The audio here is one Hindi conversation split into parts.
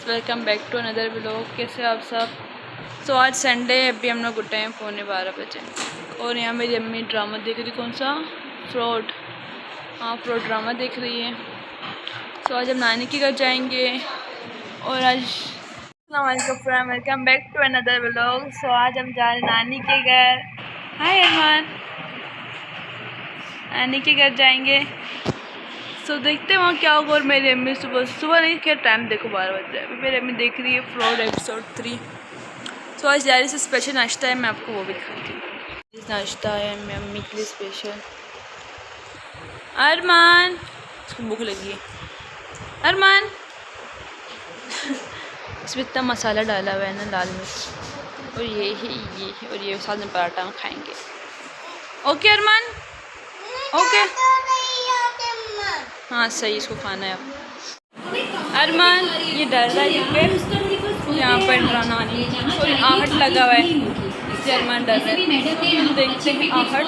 Welcome back to another vlog. कैसे आप सब? सो आज संडे है, अभी हम लोग उठे हैं 11:45 बजे और यहाँ मेरी अम्मी ड्रामा देख रही। कौन सा? फ्रॉड। हाँ, फ्रॉड ड्रामा देख रही है। सो आज हम नानी के घर जाएंगे और आज friend welcome back to another vlog. So आज हम जा रहे हैं नानी के घर। हाय अरमान, नानी के घर जाएंगे। सो देखते हैं वहाँ क्या होगा। और मेरी अम्मी सुबह नहीं, क्या टाइम देखो 12 बज रहा है। अभी मेरी अम्मी देख रही है फ्रॉड एपिसोड 3। सो आज यार से स्पेशल नाश्ता है, मैं आपको वो भी दिखाती हूँ। इस नाश्ता है मेरी अम्मी के लिए स्पेशल। अरमान, इसको भूख लगी है। अरमान इसमें इतना मसाला डाला हुआ है ना, लाल मिर्च, और ये और ये साथ में पराठा हम खाएंगे। ओके अरमान, ओके हाँ सही, इसको खाना है अब। अरमान ये डर रहा है क्योंकि यहाँ पर डराना कोई आहट लगा हुआ है, इसलिए अरमान डर रहा है। हम देखते हैं आहट।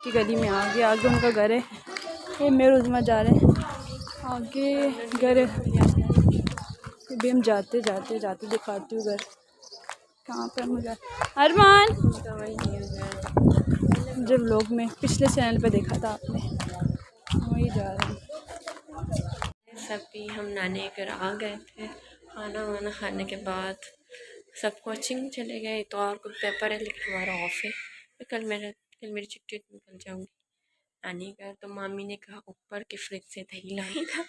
की गली में आगे उनका घर है। ये मेरे उजमा जा रहे हैं आगे घर है। अभी हम जाते दिखाती हूँ घर कहाँ पर मुझे। अरमान जब लोग में पिछले चैनल पे देखा था आपने, वही जा रहे हैं। सभी हम नानी के घर आ गए थे। खाना वाना खाने के बाद सब कोचिंग चले गए। तो और कुछ पेपर है लेकिन हमारा ऑफ है। तो कल मेरी छुट्टी निकल जाऊँगी नानी घर। तो मामी ने कहा ऊपर के फ्रिज से दही लाई था।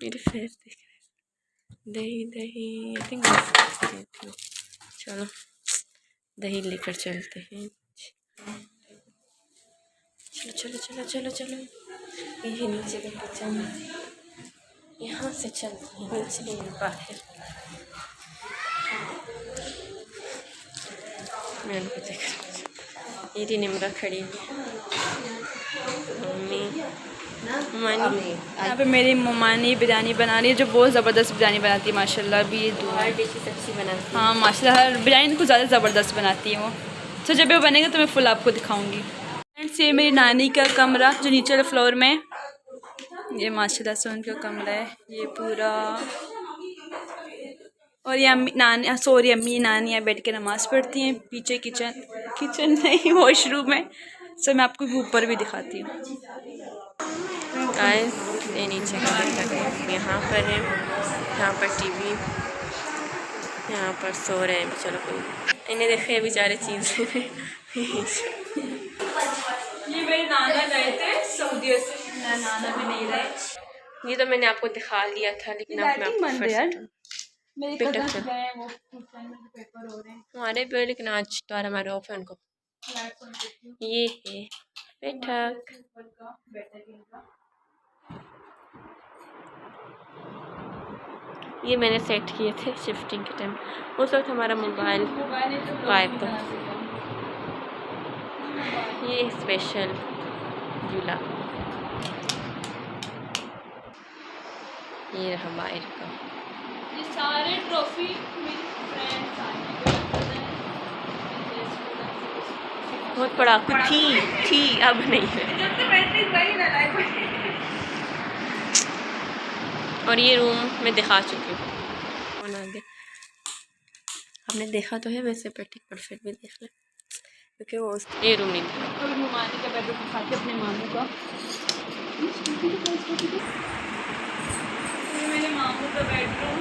मेरे फेस देख रहे, दही आई थिंक। चलो दही लेकर चलते हैं। चलो ये नीचे का किचन, यहाँ से चलते हैं नीचे बाहर। मैं उनको देख रही, ये निमरा खड़ी है। मम्मी यहाँ पे मेरी मम्मानी बिरयानी बना रही है, जो बहुत ज़बरदस्त बिरयानी बनाती है माशाल्लाह। अभी ये हर डिशेस अच्छी बनाती है। हाँ माशाल्लाह, हर बिरयानी को ज़्यादा ज़बरदस्त बनाती है वो। तो जब वो बनेगा तो मैं फुल आपको दिखाऊंगी। फ्रेंड्स ये मेरी नानी का कमरा जो नीचे वाले फ्लोर में, ये माशाल्लाह से उनका कमरा है ये पूरा। और ये अम्मी नानी यहाँ बैठ के नमाज़ पढ़ती हैं। पीछे किचन नहीं, वॉशरूम है। सो मैं आपको ऊपर भी दिखाती हूँ। गाइस ये नीचे का देखा, यहाँ पर है, यहाँ पर टीवी, यहाँ पर सो रहे हैं। चलो कोई इन्हें देखे बेचारे चीज़। ये मेरे नाना गए थे सऊदीया से, मेरा नाना भी नहीं रहे। ये तो मैंने आपको दिखा लिया था, लेकिन अब मैं आपको फिर से मेरे कज़न गए हैं, वो पेपर हो रहे हैं हमारे पे, लेकिन आज द्वारा हमारे ऑफ है उनको। ये है बैठक। ये मैंने सेट किए थे शिफ्टिंग के टाइम। उस वक्त हमारा मोबाइल गायब था। ये स्पेशल झूला, ये रहा बाहर का। ये सारे ट्रॉफी मेरी फ्रेंड्स बहुत बड़ा थी अब नहीं है। और ये रूम मैं दिखा चुकी हूँ। आपने देखा तो है वैसे, पर फिर भी देख लें क्योंकि वो ये रूम नहीं था। अभी मानी का बेडरूम दिखाते अपने मामू का। ये मेरे मामू का बेडरूम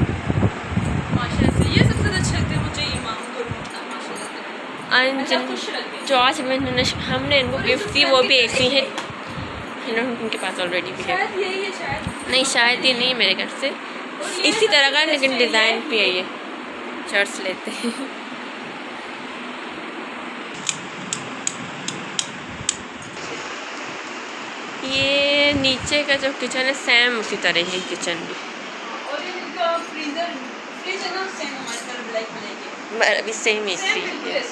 माशाल्लाह से, ये सबसे अच्छा लगता है मुझे। ये मामू का रूम था माशाल्लाह से। जो आज हमने इनको गिफ्ट दी वो भी ऐसी है, उनके पास ऑलरेडी भी है। यही है शायद, नहीं शायद ये नहीं है मेरे घर से, इसी तरह का लेकिन डिज़ाइन भी है। ये शर्ट्स लेते हैं। ये नीचे का जो किचन है सेम उसी तरह है किचन भी। और इनका फ्रिज है ना, सेम हमारे तरह ब्लैक बनेगी, अभी सेम एसी है।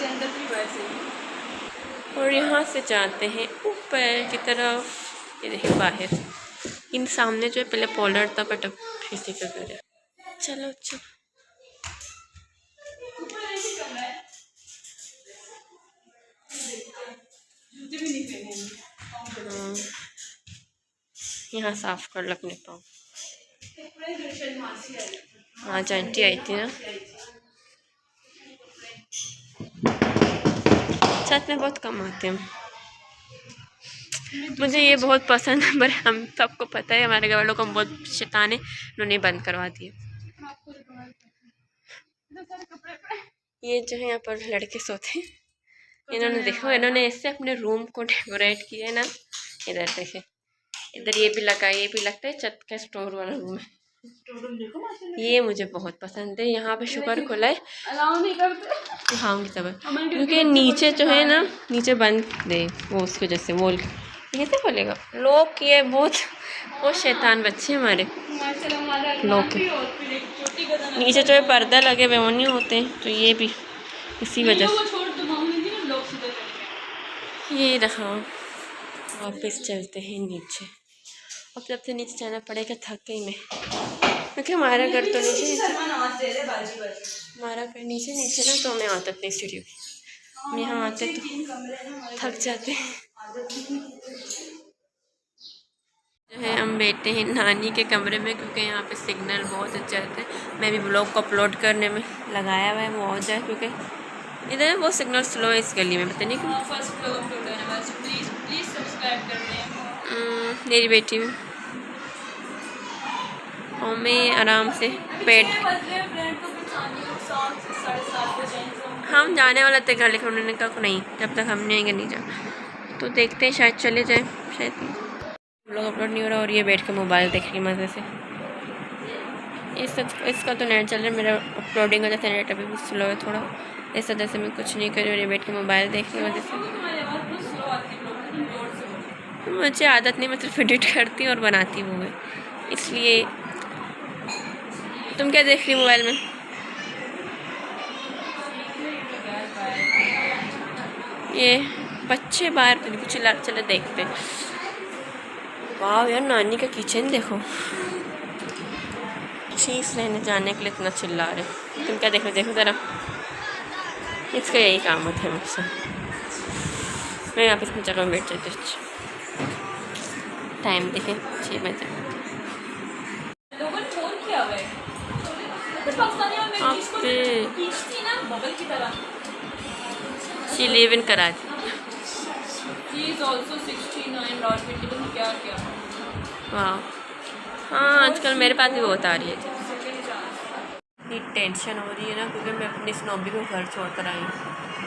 अंदर भी वैसे ही। और यहाँ से जाते हैं ऊपर की तरफ। ये देखिए बाहर इन सामने जो है पहले पोलर था, बट अब इसी का घर है। चलो यहाँ साफ कर लो अपने पाँव। आज आंटी आई थी ना, छत में बहुत कम आते हैं। मुझे ये बहुत पसंद है, पर हम सबको पता है हमारे घर वालों को बहुत शैतान है, उन्होंने बंद करवा दिए। ये जो है यहाँ पर लड़के सोते हैं, इन्होंने देखो इन्होंने इससे अपने रूम को डेकोरेट किया है ना। इधर देखे, इधर ये भी लगा, ये भी लगता है छत का स्टोर वाला रूम है। ये मुझे बहुत पसंद है। यहाँ पे शुक्र खुला है, दिखाऊंगी तब, क्योंकि नीचे जो है ना, नीचे बंद दे वो उसकी वजह से, वो कैसे खोलेगा लोग। ये बहुत शैतान बच्चे हमारे लोग। नीचे जो है पर्दा लगे हुए वो नहीं होते हैं, तो ये भी इसी वजह से। ये रहा, वापस चलते हैं नीचे। अब जब से नीचे जाना पड़ेगा, थक गई मैं, क्योंकि हमारा घर तो हमारा घर नीचे ना, तो मैं आदत नहीं सीढ़ियों की, यहाँ आते तो थक जाते हैं। जो है हम बैठे हैं नानी के कमरे में, क्योंकि यहाँ पे सिग्नल बहुत अच्छे आते हैं। मैं भी ब्लॉग को अपलोड करने में लगाया हुआ है, वो हो जाए, क्योंकि इधर वो सिग्नल स्लो है इस गली में, पता नहीं क्यों। मेरी बेटी में और मैं आराम से पेट, हम जाने वाला थे घर, लेकिन उन्होंने कहा नहीं, जब तक हम नहीं आएंगे नहीं जा। तो देखते हैं, शायद चले जाए, शायद ब्लॉग अपलोड नहीं हो रहा। और ये बैठ के मोबाइल देख रही मज़े से। इसका तो नेट चल रहा है, मेरा अपलोडिंग वजह से नेट अभी भी स्लो है थोड़ा, इस वजह से मैं कुछ नहीं कर रही। और ये बैठ के मोबाइल देखने की वजह से मुझे आदत नहीं, मैं सिर्फ एडिट करती हूँ और बनाती हूँ मैं, इसलिए। तुम क्या देख रही मोबाइल में? ये बच्चे बाहर तो कुछ चिल्ला, चले देखते। वाह यार, नानी का किचन देखो, चीज़ लेने जाने के लिए इतना चिल्ला रहे। तुम क्या देख रहे? देखो ज़रा, इसका यही काम होता है मुझसे। मैं यहाँ पे इस जगह में बैठ जाती। टाइम देखें 6 बजे। She live in Karachi. She is also 69 और क्या क्या। वाह, हाँ आजकल मेरे पास भी बहुत आ रही है। इतनी टेंशन हो रही है ना, क्योंकि मैं अपनी स्नोबी को घर छोड़ कर आई हूँ।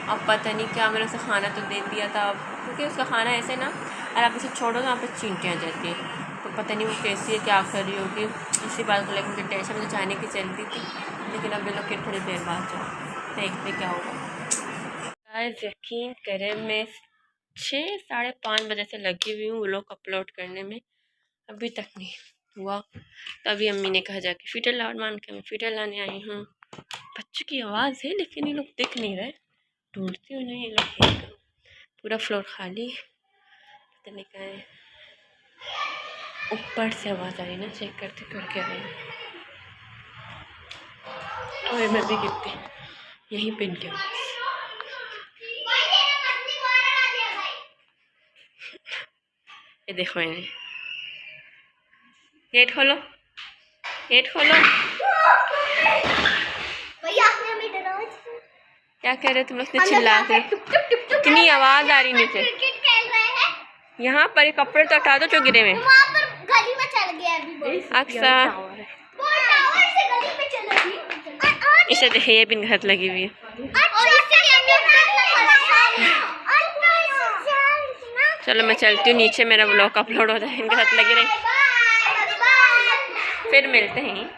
अब पता नहीं क्या, मैंने उसे खाना तो दे दिया था, क्योंकि उसका खाना ऐसे ना, अगर आप उसे छोड़ो तो वहाँ पर चींटियाँ जाती हैं, तो पता नहीं वो कैसी है, क्या कर रही होगी। इसी बात को लेकर मुझे टेंशन, मुझे जाने की चलती थी, लेकिन अब लोग के थोड़ी देर बाद जाओ, देखते क्या होगा। यकीन करें, मैं 6 साढ़े 5 बजे से लगी हुई हूँ व्लॉग अपलोड करने में, अभी तक नहीं हुआ। तभी अम्मी ने कहा जाके फीटर ला, मान के मैं फीटर लाने आई हूँ। बच्चों की आवाज़ है, लेकिन ये लोग दिख नहीं रहे, ढूंढती हूँ नहीं, ये लोग। पूरा फ्लोर खाली, पता नहीं कहाँ है। ऊपर से आवाज़ आ रही ना, चेक करते करके आ रही। और मैं भी गिरती यहीं पिन के। ये देखो, इन्हें गेट खोलो, गेट खोलो। क्या कह रहे हो तुम लोग? चिल्ला के कितनी आवाज आ रही नीचे। यहाँ पर कपड़े तो हटा दो जो गिरे हुए। अक्सर इसे देखिए, ये भी घर लगी हुई है। चलो मैं चलती हूँ नीचे, मेरा व्लॉग अपलोड हो जाए, इनके साथ लगी रही। फिर मिलते हैं।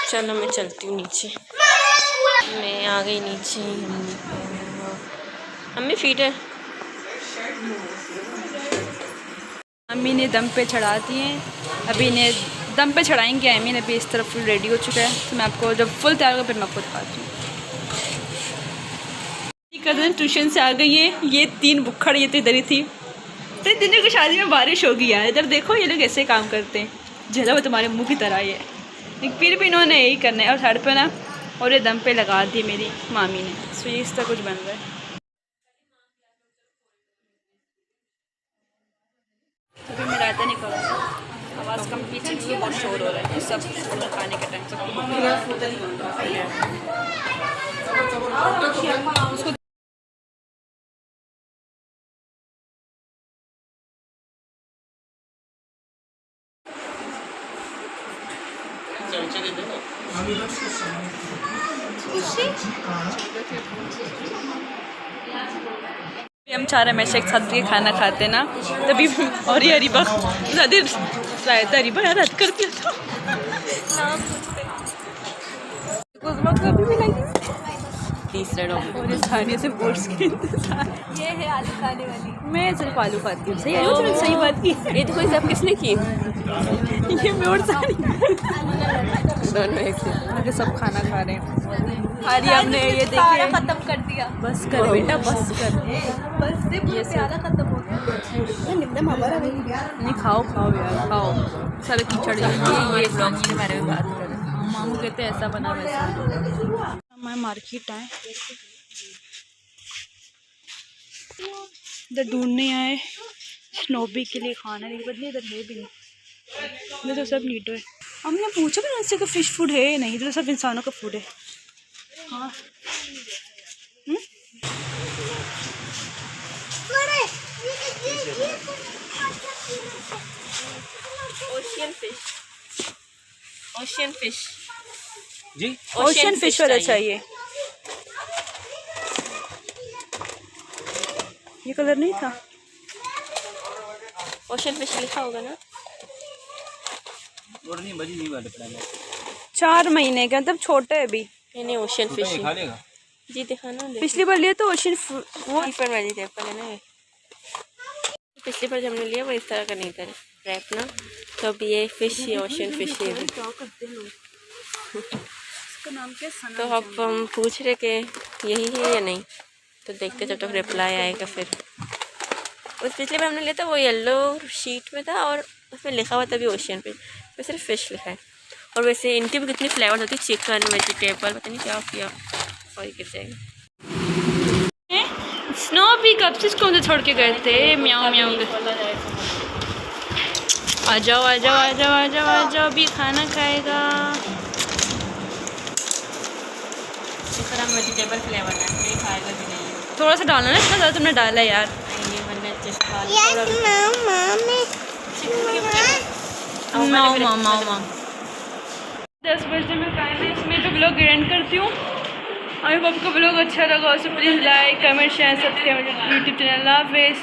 चलो मैं चलती हूँ नीचे। मैं आ गई नीचे। अम्मी फीटर अम्मी ने दम पे चढ़ा दिए, अभी इन्हें दम पे चढ़ाएंगे। अम्मी ने भी इस तरफ फुल रेडी हो चुका है, तो मैं आपको जब फुल तैयार होगा फिर मैं आपको दिखाती हूँ। कज़न ट्यूशन से आ गई है, ये 3 बुक्खड़ ये तो इधर ही थी। तो दिन की शादी में बारिश होगी यार, इधर देखो ये लोग ऐसे काम करते हैं, जला वो तुम्हारे मुँह की तरह ही है, फिर भी इन्होंने यही करना है। और साइड पे ना और ये दम पे लगा दी मेरी मामी ने। तो ये इस तरह कुछ बन रहा है। अभी मैं रायता नहीं करूँगा, आवाज़ कम पीछे क्योंकि बहुत शोर हो रहा है। सब खाने के टाइम सब उसको हम 4 हमेशा एक साथ के खाना खाते ना, तभी और ये हरीबा रायता हरीबा यार रद्द कर दिया था। कभी भी नहीं तीसरा डॉग और इस खाने से बोर्ड्स के इंतजार। ये है आलू खाने वाली, मैं सिर्फ आलू खाती हूँ। सही है, तो सही बात की। ये तो कोई सब किसने की? ये मैं और सारी दोनों एक से आगे सब खाना खा रहे हैं। अरे हमने ये देखिए खत्म कर दिया। बस कर बेटा, बस कर, बस से ये सारा खत्म हो गया। नहीं खाओ खाओ यार, खाओ। सारे कीचड़ ये ब्लॉग के बारे में बात कर रहे हैं। मामू कहते हैं ऐसा बना वैसा। मैं मार्केट आए, इधर ढूंढने आए स्नोबी के लिए खाना, लेकिन बदले इधर है भी नहीं। इधर तो सब नीटो है। हमने पूछा भी ना का फिश फूड है नहीं, इधर सब इंसानों का फूड है। हाँ ओशियन फिश, ओशियन फिश जी, ओशियन फिश वाला चाहिए। ये कलर नहीं था। ओशियन फिश लिखा होगा ना। 4 महीने का, मतलब छोटे है अभी। नहीं ओशियन फिश जी दिखाना। पिछली बार लिए तो ओशियन वो पर वेजिटेबल है ना। पिछली बार जब हमने लिया वो इस तरह का नहीं था रैप ना, तो अब ये फिश ही ओशियन फिश ही है। तो अब हम पूछ रहे कि यही है या नहीं, तो देखते जब तक रिप्लाई आएगा। फिर उस पिछले बार हमने लिया था वो येलो शीट में था और उसमें लिखा हुआ था भी ओशियन फिश, तो सिर्फ फिश लिखा है। और वैसे इनकी भी कितनी फ्लेवर्स होती है, चिकन वेजिटेबल पता नहीं क्या किया। सॉरी गिर जाएगा। स्नो भी कब से इसको अंदर छोड़ के गए थे। म्याऊ म्याऊ आ जाओ आ जाओ आ जाओ आ जाओ आ जाओ, अभी खाना खाएगा। हम वेजिटेबल फ्लेवर है, कोई खाएगा भी नहीं। थोड़ा सा डालना ना, इतना ज़्यादा तुमने डाला यार। ये बनने चस्का मामा 10 बजे में टाइम है, इसमें तो ब्लॉग एंड करती हूँ। अभी आपको ब्लॉग अच्छा लगा तो please like comment share subscribe YouTube channel. हाफिज़।